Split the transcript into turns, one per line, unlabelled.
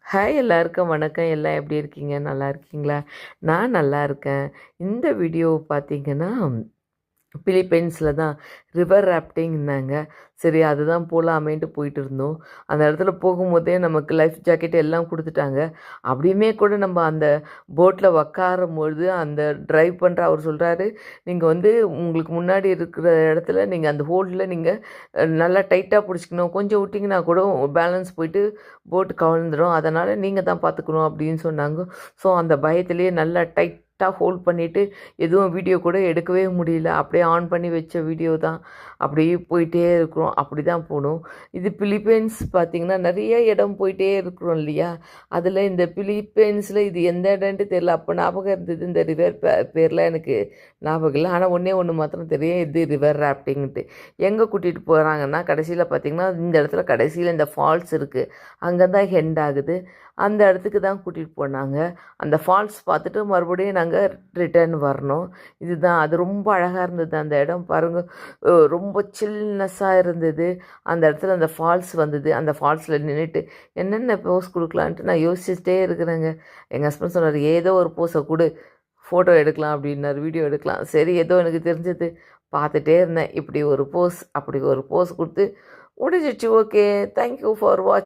Hi எல்லாருக்கும் வணக்கம். எல்லாம் எப்படி இருக்கீங்க? நல்லா இருக்கீங்களா? நான் நல்லா இருக்கேன். இந்த வீடியோ பார்த்தீங்கன்னா, பிலிப்பைன்ஸில் தான் ரிவர் ராஃப்டிங்னாங்க. சரி அதுதான் போகலாமேன்ட்டு போயிட்டு இருந்தோம். அந்த இடத்துல போகும்போதே நமக்கு லைஃப் ஜாக்கெட் எல்லாம் குடுத்துட்டாங்க. அப்படியுமே கூட நம்ம அந்த போட்டில் உக்காரும்பொழுது அந்த டிரைவ் பண்ணுற அவர் சொல்கிறாரு, "நீங்கள் வந்து உங்களுக்கு முன்னாடி இருக்கிற இடத்துல நீங்கள் அந்த ஹோல்டில் நீங்கள் நல்லா டைட்டாக பிடிச்சிக்கணும். கொஞ்சம் விட்டிங்கன்னா கூட பேலன்ஸ் போயிட்டு போட்டு கவிழ்ந்துடும். அதனால் நீங்கள் தான் பார்த்துக்கணும்" அப்படின்னு சொன்னாங்க. ஸோ அந்த பயத்திலேயே நல்லா டைட்டாக ஹோல்ட் பண்ணிவிட்டு எதுவும் வீடியோ கூட எடுக்கவே முடியல. அப்படியே ஆன் பண்ணி வச்ச வீடியோ தான். அப்படியே போயிட்டே இருக்கிறோம். அப்படி தான் போனோம். இது பிலிப்பைன்ஸ் பார்த்திங்கன்னா நிறைய இடம் போயிட்டே இருக்கிறோம் இல்லையா? அதில் இந்த பிலிப்பைன்ஸில் இது எந்த இடம்ன்ட்டு தெரியல. அப்போ ஞாபகம் இருந்தது இந்த ரிவர் பேர்லாம் எனக்கு ஞாபகம் இல்லை. ஆனால் ஒன்றே ஒன்று மாத்திரம் தெரியும், இது ரிவர் ராஃப்டிங்ன்ட்டு. எங்கே கூட்டிகிட்டு போகிறாங்கன்னா கடைசியில் பார்த்திங்கன்னா இந்த இடத்துல கடைசியில் இந்த ஃபால்ஸ் இருக்குது. அங்கே தான் ஹெண்ட் ஆகுது. அந்த இடத்துக்கு தான் கூட்டிகிட்டு போனாங்க. அந்த ஃபால்ஸ் பார்த்துட்டு மறுபடியும் நாங்கள் ரிட்டர்ன் வரணும். இதுதான் அது ரொம்ப அழகாக இருந்தது. அந்த இடம் பாருங்கள், ரொம்ப சில்னஸ்ஸாக இருந்தது. அந்த இடத்துல அந்த ஃபால்ஸ் வந்தது. அந்த ஃபால்ஸில் நின்றுட்டு என்னென்ன போஸ் கொடுக்கலான்ட்டு நான் யோசிச்சுட்டே இருக்கிறேங்க. எங்கள் ஹஸ்பண்ட் சொன்னார், ஏதோ ஒரு போஸை கொடு, ஃபோட்டோ எடுக்கலாம் அப்படின்னாரு, வீடியோ எடுக்கலாம். சரி ஏதோ எனக்கு தெரிஞ்சது பார்த்துட்டே இருந்தேன். இப்படி ஒரு போஸ் அப்படி ஒரு போஸ் கொடுத்து முடிஞ்சிடுச்சு. Okay, thank you for watch.